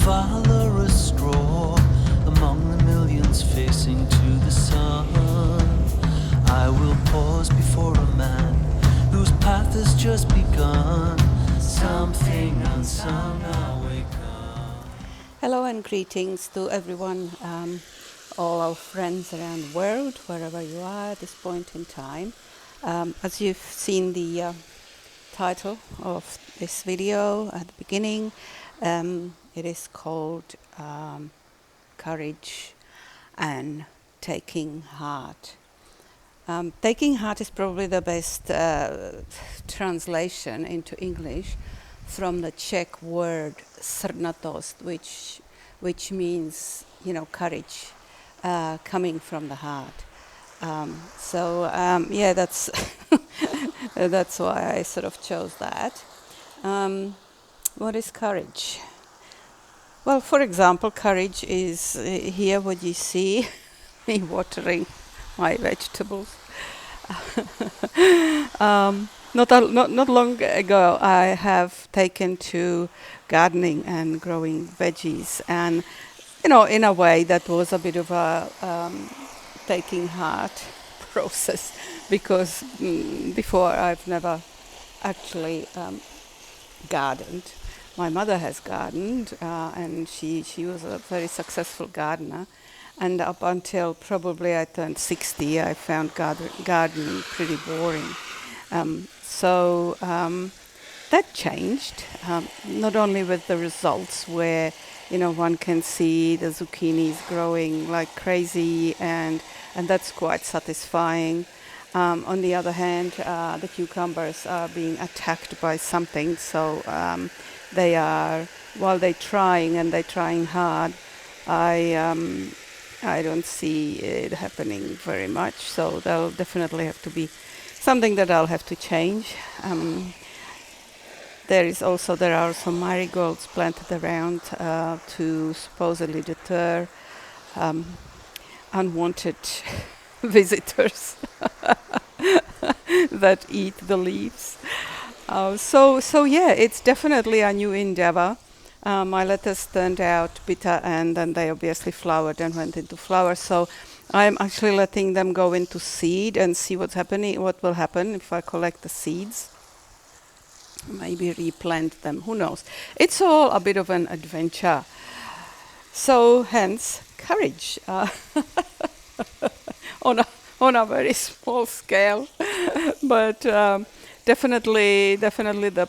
valorous straw among the millions facing to the sun. I will pause before a man whose path has just begun. Something unsung awaken. Hello and greetings to everyone, all our friends around the world, wherever you are at this point in time. As you've seen the title of this video at the beginning, it is called Courage and Taking Heart. Taking heart is probably the best translation into English from the Czech word srdnatost, which means, courage, coming from the heart. That's that's why I sort of chose that. What is courage? Well, for example, courage is here what you see, me watering my vegetables. Not long ago, I have taken to gardening and growing veggies, and in a way that was a bit of a taking heart process, because before I've never actually gardened. My mother has gardened, and she was a very successful gardener. And up until probably I turned 60, I found gardening pretty boring. That changed, not only with the results where, one can see the zucchinis growing like crazy, and that's quite satisfying. On the other hand, the cucumbers are being attacked by something, so while they're trying hard, I don't see it happening very much, so there'll definitely have to be something that I'll have to change. There are some marigolds planted around to supposedly deter unwanted visitors that eat the leaves. It's definitely a new endeavor. My lettuce turned out bitter, and then they obviously flowered and went into flower. So I'm actually letting them go into seed and see what will happen if I collect the seeds. Maybe replant them, who knows? It's all a bit of an adventure. So hence, courage on a very small scale. But definitely the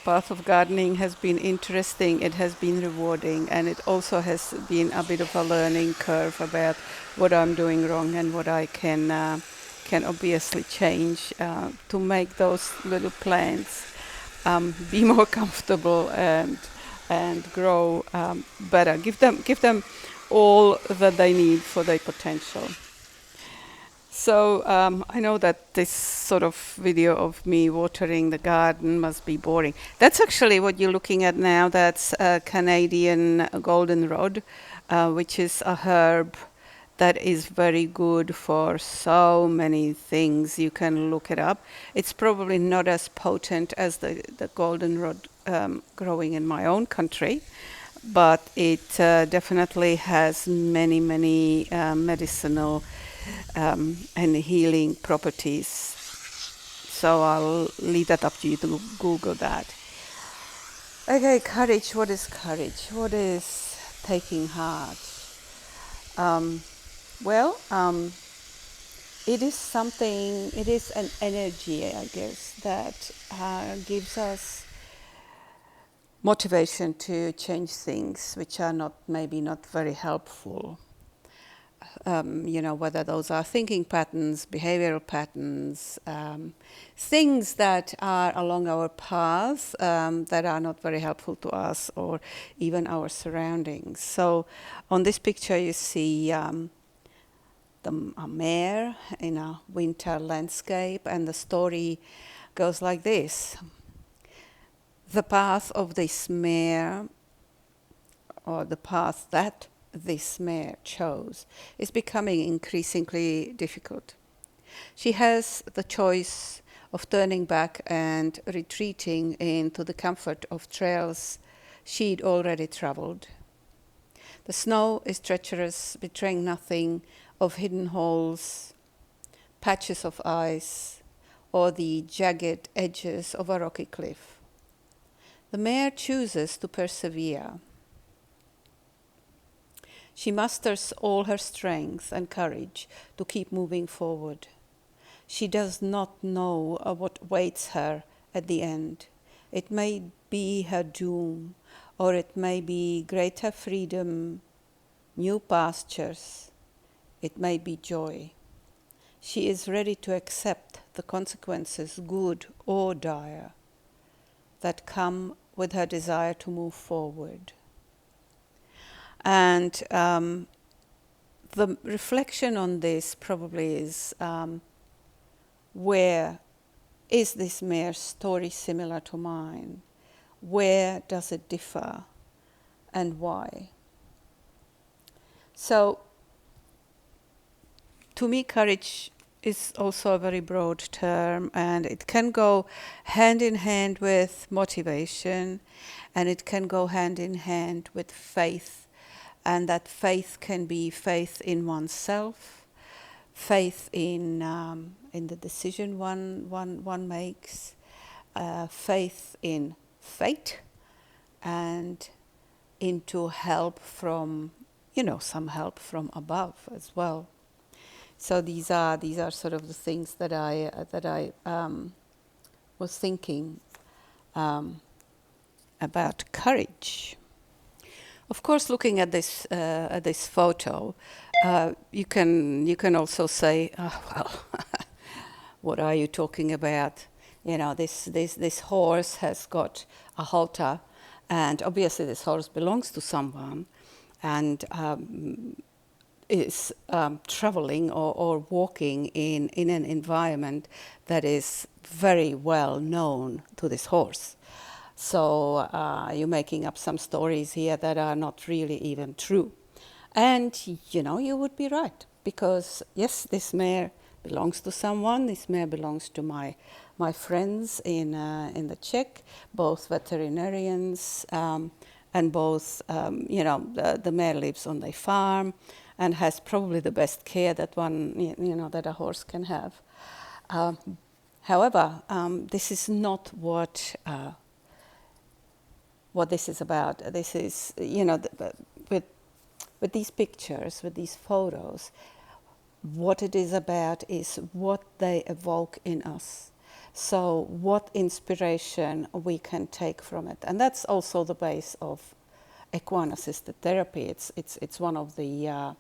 path of gardening has been interesting, it has been rewarding, and it also has been a bit of a learning curve about what I'm doing wrong and what I can obviously change to make those little plants be more comfortable and grow better. Give them all that they need for their potential. So I know that this sort of video of me watering the garden must be boring. That's actually what you're looking at now. That's a Canadian goldenrod, which is a herb that is very good for so many things. You can look it up. It's probably not as potent as the goldenrod growing in my own country, but it definitely has many medicinal and healing properties. So I'll leave that up to you to Google that. Okay, courage. What is courage? What is taking heart? It is something, it is an energy, I guess, that gives us motivation to change things which are maybe not very helpful. Whether those are thinking patterns, behavioral patterns, things that are along our path that are not very helpful to us or even our surroundings. So on this picture you see a mare in a winter landscape, and the story goes like this. The path of this mare, or the path that this mare chose, is becoming increasingly difficult. She has the choice of turning back and retreating into the comfort of trails she'd already travelled. The snow is treacherous, betraying nothing of hidden holes, patches of ice, or the jagged edges of a rocky cliff. The mare chooses to persevere. She musters all her strength and courage to keep moving forward. She does not know what waits her at the end. It may be her doom, or it may be greater freedom, new pastures. It may be joy. She is ready to accept the consequences, good or dire, that come with her desire to move forward. And the reflection on this probably is, where is this mare's story similar to mine? Where does it differ, and why? So, to me, courage is also a very broad term, and it can go hand in hand with motivation, and it can go hand in hand with faith. And that faith can be faith in oneself, faith in the decision one makes, faith in fate, and into help from, some help from above as well. So these are sort of the things that I was thinking about courage. Of course, looking at this photo, you can also say, oh, well, what are you talking about? This horse has got a halter, and obviously this horse belongs to someone, and is traveling or walking in an environment that is very well known to this horse. So you're making up some stories here that are not really even true. And, you would be right. Because, yes, this mare belongs to someone. This mare belongs to my friends in the Czech, both veterinarians, and both, the mare lives on their farm and has probably the best care that that a horse can have. However, this is not what this is about. This is, with these pictures, with these photos, what it is about is what they evoke in us. So what inspiration we can take from it. And that's also the base of equine-assisted therapy. It's one of the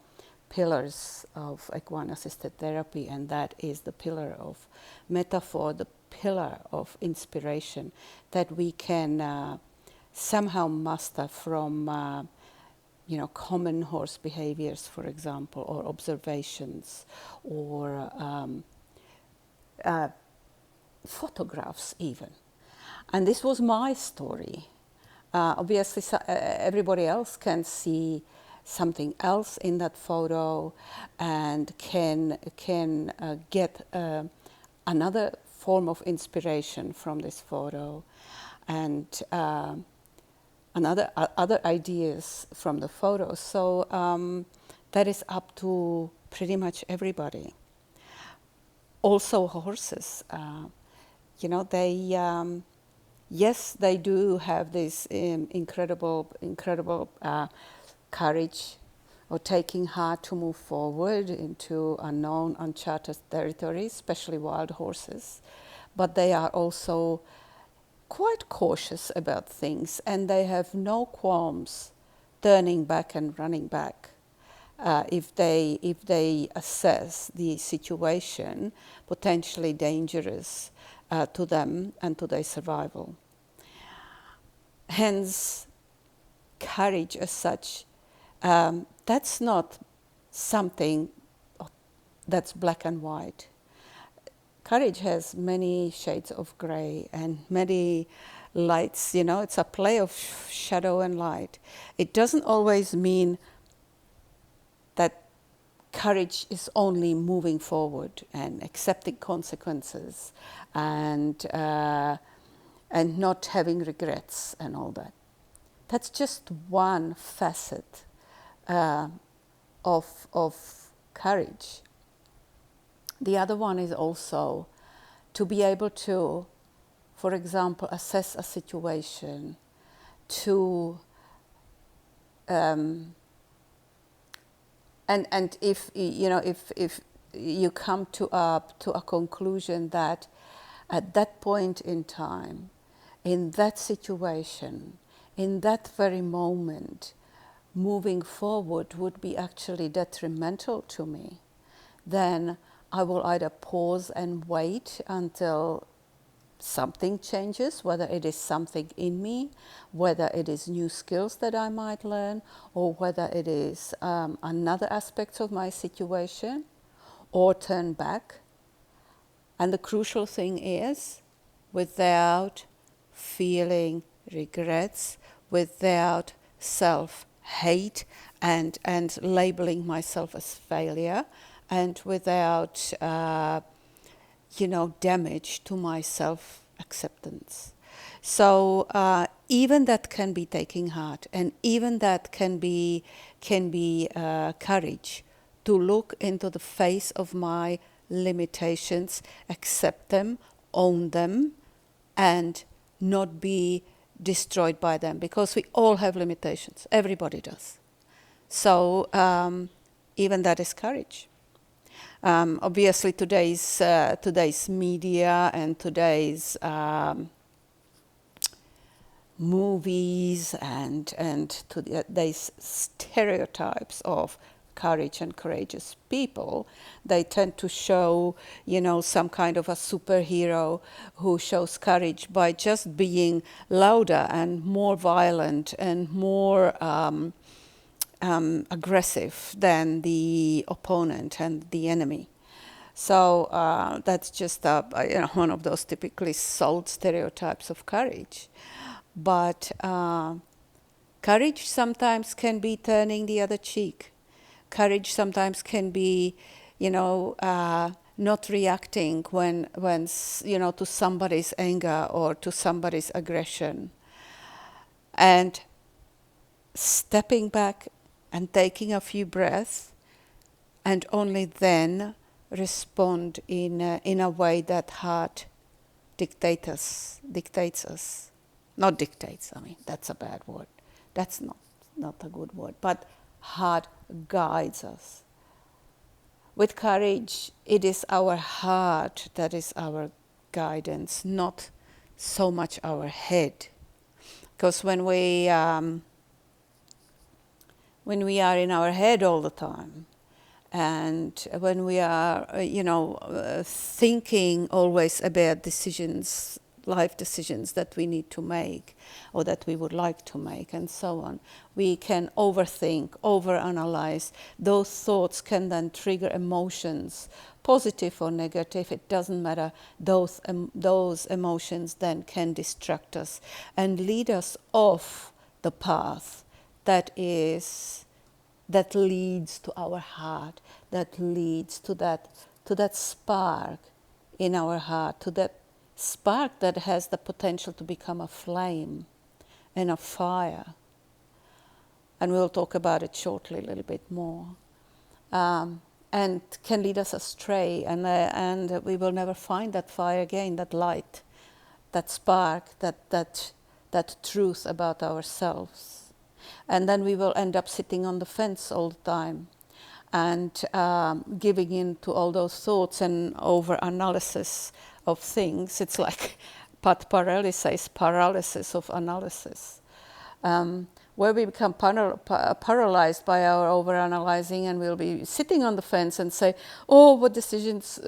pillars of equine-assisted therapy, and that is the pillar of metaphor, the pillar of inspiration that we can somehow master from common horse behaviors, for example, or observations, or photographs even. And this was my story. Obviously, everybody else can see something else in that photo and can get another form of inspiration from this photo, and other ideas from the photo. So that is up to pretty much everybody. Also horses, they yes, they do have this incredible courage, or taking heart to move forward into unknown, uncharted territories, especially wild horses. But they are also quite cautious about things, and they have no qualms turning back and running back if they assess the situation potentially dangerous to them and to their survival. Hence, courage as such, that's not something that's black and white. Courage has many shades of grey and many lights. It's a play of shadow and light. It doesn't always mean that courage is only moving forward and accepting consequences and not having regrets and all that. That's just one facet of courage. The other one is also to be able to, for example, assess a situation, to and if if you come to a conclusion that at that point in time, in that situation, in that very moment, moving forward would be actually detrimental to me, then I will either pause and wait until something changes, whether it is something in me, whether it is new skills that I might learn, or whether it is another aspect of my situation, or turn back. And the crucial thing is, without feeling regrets, without self-hate and labeling myself as failure, and without damage to my self-acceptance. So even that can be taking heart, and even that can be courage to look into the face of my limitations, accept them, own them, and not be destroyed by them, because we all have limitations. Everybody does. So even that is courage. Obviously, today's media and today's movies and today's stereotypes of courage and courageous people, they tend to show, some kind of a superhero who shows courage by just being louder and more violent and more aggressive than the opponent and the enemy. So that's just one of those typically sold stereotypes of courage. But courage sometimes can be turning the other cheek. Courage sometimes can be, not reacting when to somebody's anger or to somebody's aggression, and stepping back and taking a few breaths, and only then respond in a way that heart dictates us. Not dictates, that's a bad word. That's not a good word. But heart guides us. With courage, it is our heart that is our guidance, not so much our head. Because when we are in our head all the time, and when we are, thinking always about decisions, life decisions that we need to make or that we would like to make, and so on, we can overthink, overanalyze. Those thoughts can then trigger emotions, positive or negative, it doesn't matter. Those emotions then can distract us and lead us off the path that leads to our heart, that leads to that spark in our heart, to that spark that has the potential to become a flame and a fire. And we'll talk about it shortly a little bit more. And can lead us astray, and we will never find that fire again, that light, that spark, that truth about ourselves. And then we will end up sitting on the fence all the time and giving in to all those thoughts and over-analysis of things. It's like path paralysis of analysis, where we become paralyzed by our over-analyzing, and we'll be sitting on the fence and say, oh, what decisions,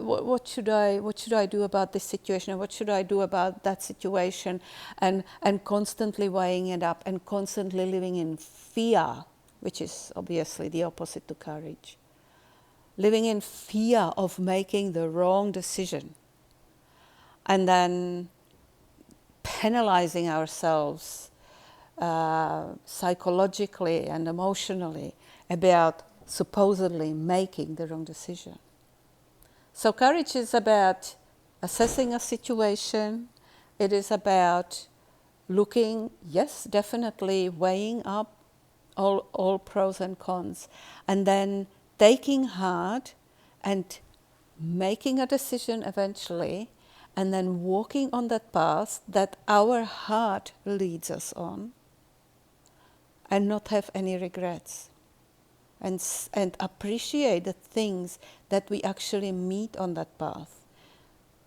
what should I do about this situation, what should I do about that situation, and constantly weighing it up and constantly living in fear, which is obviously the opposite to courage. Living in fear of making the wrong decision, and then penalizing ourselves psychologically and emotionally about supposedly making the wrong decision. So courage is about assessing a situation. It is about looking, yes, definitely weighing up all pros and cons, and then taking heart and making a decision eventually, and then walking on that path that our heart leads us on, and not have any regrets, and appreciate the things that we actually meet on that path.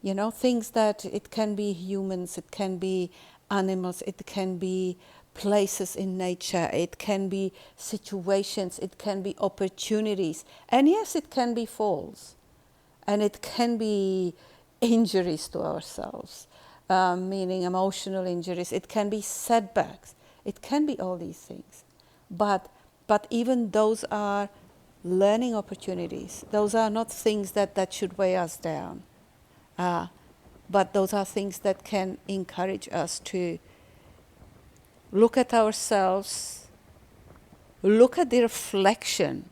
You know, things that it can be humans, it can be animals, it can be places in nature, it can be situations, it can be opportunities, and yes, it can be falls, and it can be injuries to ourselves, meaning emotional injuries, it can be setbacks, it can be all these things. But even those are learning opportunities. Those are not things that should weigh us down. But those are things that can encourage us to look at ourselves, look at the reflection,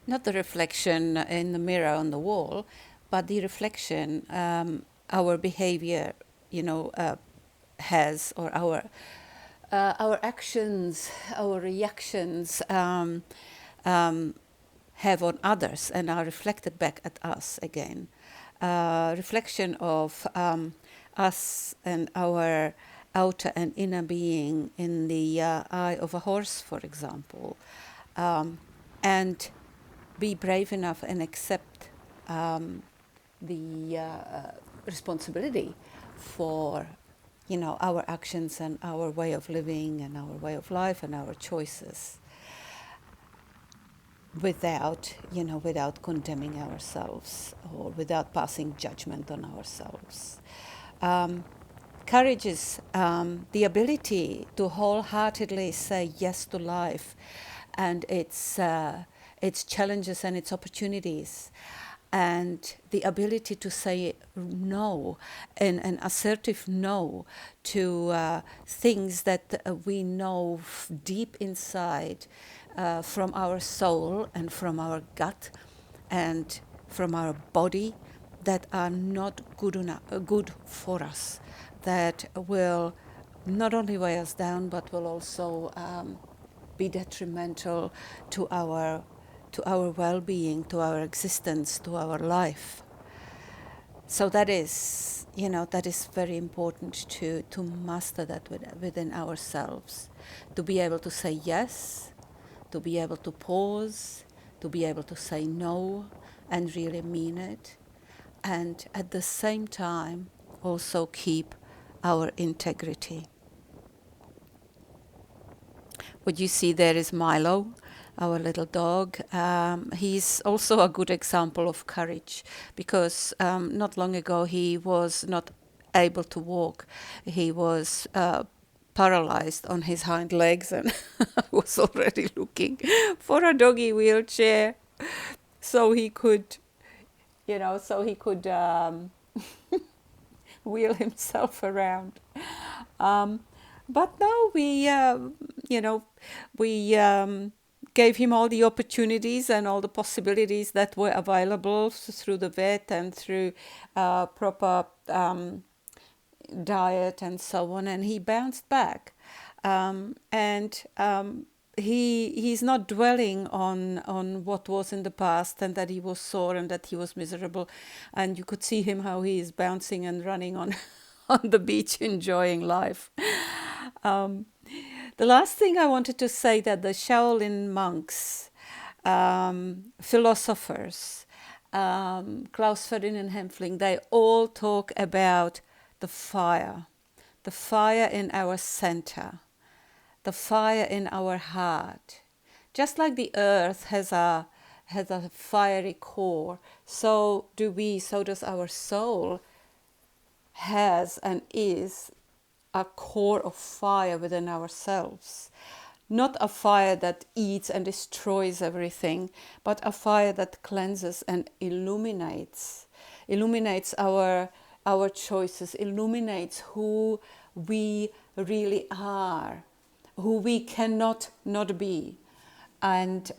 not the reflection in the mirror on the wall, but the reflection our behavior, has, or our actions, our reactions have on others and are reflected back at us again. Reflection of us and our outer and inner being in the eye of a horse, for example, and be brave enough and accept the responsibility for our actions and our way of living and our way of life and our choices, without condemning ourselves or without passing judgment on ourselves. Courage is the ability to wholeheartedly say yes to life and its challenges and its opportunities, and the ability to say no, and an assertive no to things that we know deep inside, from our soul and from our gut and from our body, that are not good for us, that will not only weigh us down but will also be detrimental to our well-being, to our existence, to our life. So that is very important to master that within ourselves, to be able to say yes, to be able to pause, to be able to say no and really mean it, and at the same time also keep our integrity. What you see there is Milo, our little dog. He's also a good example of courage, because not long ago he was not able to walk. He was paralyzed on his hind legs and was already looking for a doggy wheelchair so he could wheel himself around. But now we gave him all the opportunities and all the possibilities that were available through the vet and through proper diet and so on, and he bounced back. He's not dwelling on what was in the past and that he was sore and that he was miserable. And you could see him how he is bouncing and running on the beach, enjoying life. The last thing I wanted to say, that the Shaolin monks, philosophers, Klaus Ferdinand Hempfling, they all talk about the fire in our center, the fire in our heart. Just like the earth has a fiery core, so does our soul has and is a core of fire within ourselves. Not a fire that eats and destroys everything, but a fire that cleanses and illuminates our choices, illuminates who we really are, who we cannot not be. And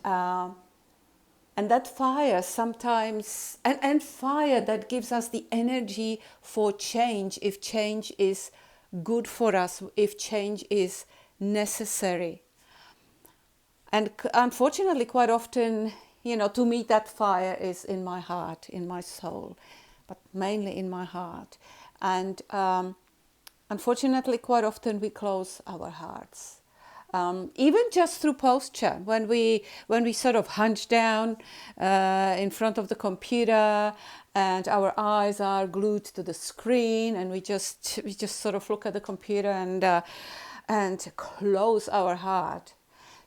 that fire sometimes, and fire that gives us the energy for change, if change is good for us, if change is necessary. And unfortunately, quite often, to me, that fire is in my heart, in my soul, but mainly in my heart. And unfortunately, quite often we close our hearts. Even just through posture, when we sort of hunch down in front of the computer, and our eyes are glued to the screen, and we just sort of look at the computer and close our heart.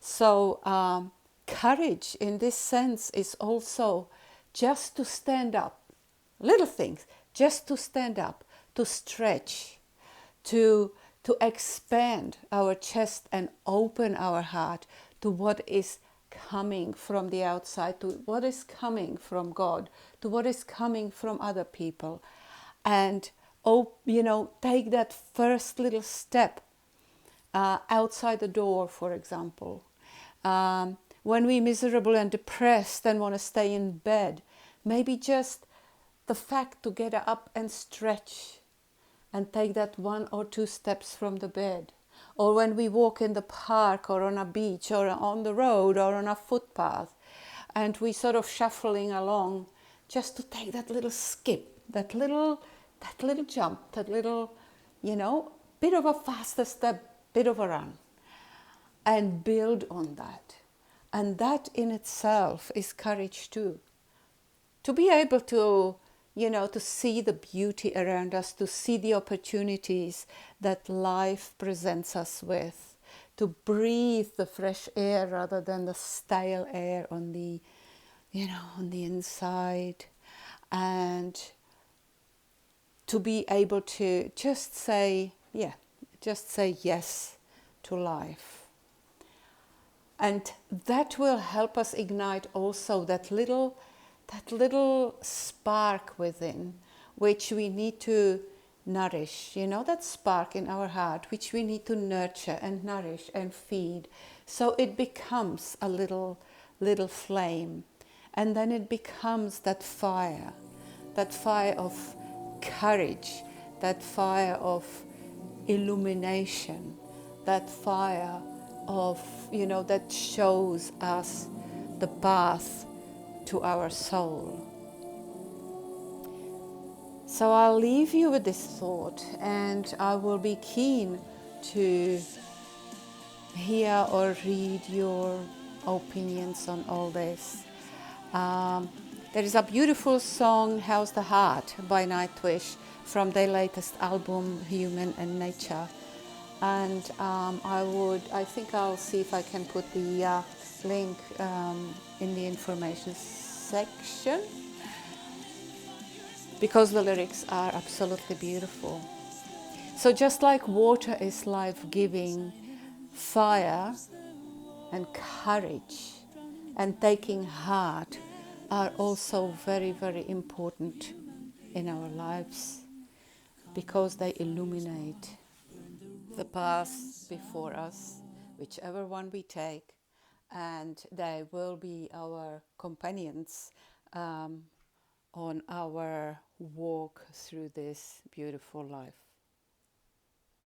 So courage in this sense is also just to stand up, little things, just to stand up, to stretch, to expand our chest and open our heart to what is coming from the outside, to what is coming from God, to what is coming from other people, and take that first little step outside the door, for example. When we're miserable and depressed and want to stay in bed, maybe just the fact to get up and stretch and take that 1 or 2 steps from the bed. Or when we walk in the park or on a beach or on the road or on a footpath, and we sort of shuffling along, just to take that little skip, that little jump, that little, bit of a faster step, bit of a run, and build on that. And that in itself is courage too. To be able to, to see the beauty around us, to see the opportunities that life presents us with, to breathe the fresh air rather than the stale air on the, on the inside, and to be able to just say yes to life. And that will help us ignite also that little spark within, which we need to nourish, that spark in our heart, which we need to nurture and nourish and feed, so it becomes a little flame, and then it becomes that fire of courage, that fire of illumination, that fire of, that shows us the path to our soul. So I'll leave you with this thought, and I will be keen to hear or read your opinions on all this. There is a beautiful song, How's the Heart, by Nightwish, from their latest album, Human and Nature. And I think I'll see if I can put the link in the information section, because the lyrics are absolutely beautiful. So just like water is life-giving, fire and courage and taking heart are also very, very important in our lives, because they illuminate the path before us, whichever one we take, and they will be our companions on our walk through this beautiful life.